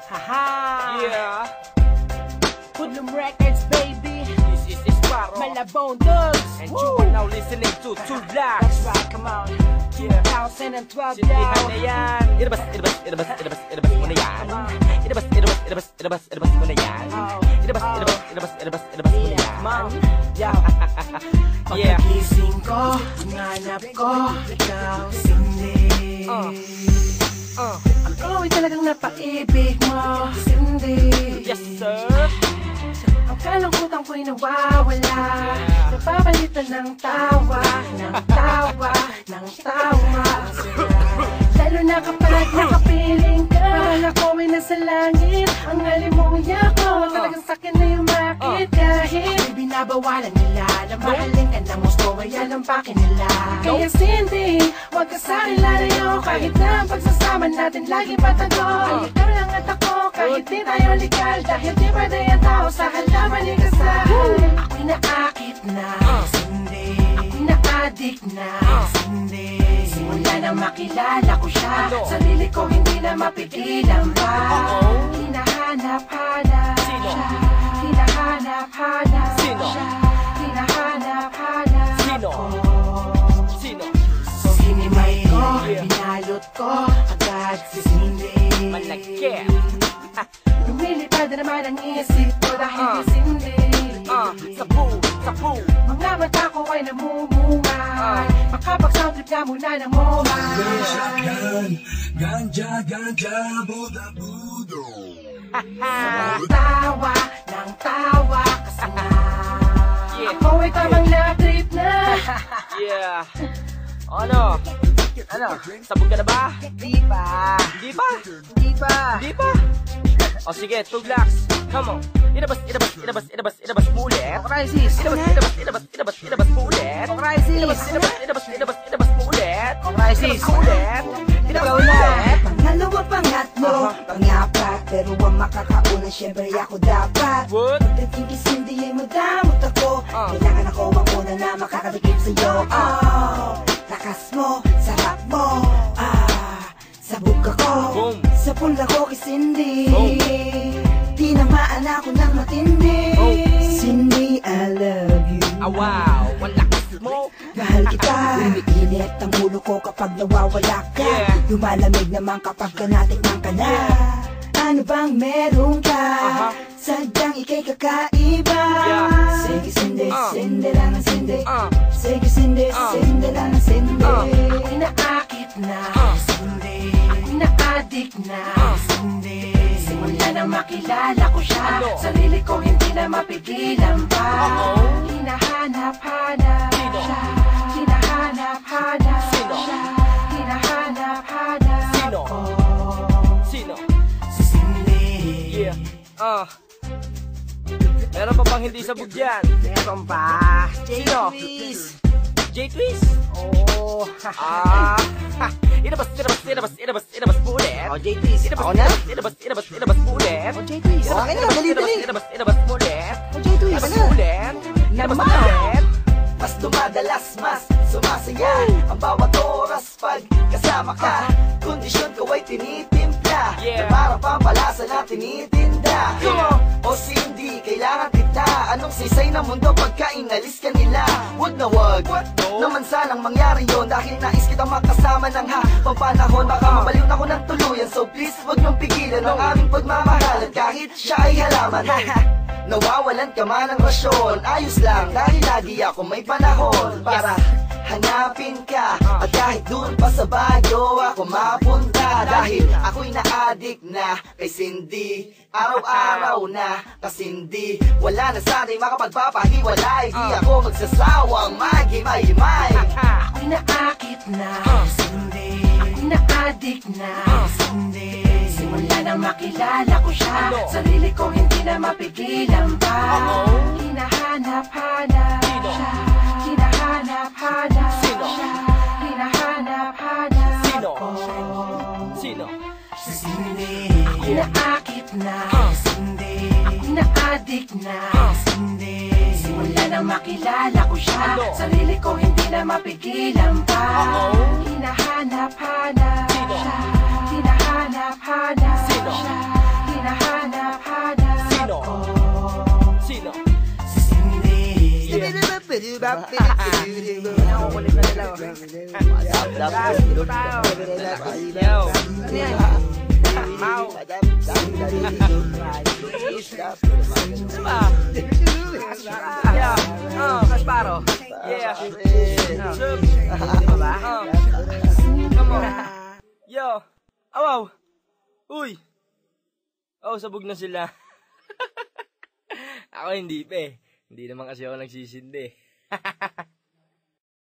Haha! Yeah! Hoodlum Records, baby! This is Paro. Malabong Dogs! And you are now listening to Two Blacks! That's right, come on! Yeah! 2012 Sindihan now! na yan! Ilabas mo na yan! Ilabas mo na yan! Ilabas mo na yan! Man, yo! Yeah! Pagkagising ko, nanap ko, ikaw, Cindy. Ikaw ay talagang napaibig mo, Cindy. Yes, sir! Ang kalungkutan ko'y nawawala, napapalitan ng tawa, ng tawa, ng tawa. Lalo na kapag nakapiling ka, parang ako ay nasa langit. Ang halimuya ko, talagang sakin na yung makit. Kahit may binabawalan nila, na mahalin ka ng gusto, ay alampakin nila. Kaya Cindy, huwag ka sa'kin lalayo, kahit na ang pagsasama natin lagi patago. Ay ikaw lang at ako, kahit di tayo legal, dahil di pwede ang tao sa halaman ni kasal. Ako'y naakit na, Cindy. Ako'y na-addict na, Cindy. Simula nang makilala ko siya, sarili ko hindi na mapigilan pa. Hinahanap-hanap siya, hinahanap-hanap siya, hinahanap-hanap Sino? ko. Sino? So hinimay ko, binalot ko, agad si Cindy. Malaki! Lumilipad na naman ang isip ko dahil kay Cindy. Sabu! Mga mata ko ay namumumay, makapag-soundtrip ka muna ng momay. Ganja, Buda, Budo. Tawa ng tawa kasi nga ako ay tamang na-trip na. Yeah! Ano? Sabog ka na ba? Di ba? Hindi pa? Di ba? Hindi pa? O sige, Two Blacks. Come on. Ilabas mo ulit. Crisis! Ilabas mo ulit. Crisis! Ilabas mo ulit. Crisis! Ulit. Ikaw na! Pangalawa, pangatlo, pangapat, pero ang makakauna, syempre ako dapat. What? Pagdating kay Cindy ay madamot ako, kailangan ako ang una na makakadikip sa'yo. Lakas mo, sarap mo, sabog ako, Boom. sa pula ko kay Cindy. Boom. Tinamaan ako ng matindi. Cindy, I love you. Wow, ang lakas mo. Mahal kita. Umiinit ang ulo ko kapag nawawala ka. Yeah. Lumalamig naman kapag natikman ka na. Ano bang meron ka? Sadyang ika'y kakaiba. Yeah. Sige Cindy, Cindy lang ang Cindy. Sige Cindy, Cindy lang ang Cindy. Ako'y naakit na, Cindy. Ako'y na-addict na, Cindy. Simula nang makilala ko siya, sarili ko hindi na mapigilan pa. Hinahanap-hanap siya, hinahanap-hanap siya, hinahanap-hanap Sino? ko. Sino? Si Cindy. Yeah. Meron pa bang hindi sabog dyan? Meron pa. Sino? J-Twist. J-Twist? Oh, Ilabas mo ulit. J-Twist. Ako na? Ilabas mo ulit. J-Twist. Okay na, dali. Ilabas mo ulit. J-Twist. Ilabas mo ulit. Ilabas mo ulit. Mas dumadalas, mas sumasaya ang bawat oras pag kasama ka. Kondisyon ko ay tinitimpla, Yeah. na parang pampalasa na tinitinda. O Cindy, kailangan kita. Anong sisay ng mundo pagka inalis ka nila? Wag na wag, naman sanang mangyari yon, dahil nais kitang makasama ng habang panahon. Baka mabaliw na ako ng tuluyan, so please wag niyong pigilan ang aming pagmamahalan kahit siya ay halaman. Nawawalan ka man ng rasyon, ayos lang dahil lagi ako may panahon para hanapin ka. At kahit doon pa sa Baguio ako mapunta, dahil ako'y na-addict na kay Cindy. Araw-araw na kasindi, wala na sana'y makapagpapahiwalay. Di ako magsasawang maghimay-himay. Ako'y naakit na, Cindy. Ako'y na-addict na, Cindy. Simula nang makilala ko siya, sarili ko hindi na mapigilan pa. Hinahanap-hanap siya, hinahanap-hanap siya, hinahanap-hanap ko. Sino? Si Cindy. Ako'y naakit na, Cindy. Ako'y na-addict na, Cindy. Simula nang makilala ko siya, sarili ko hindi na mapigilan pa. Hinahanap-hanap siya, hinahanap-hanap siya, Nakukulit na nila. Dito tayo. Yo. Ano yan? Mau. Diba? Yeah. Kasparo. Yeah. Sup. Diba ba? Come on. Yo. Awaw. Uy. Oh, sabog na sila. Ako hindi pa eh. Hindi naman kasi ako nagsisindi.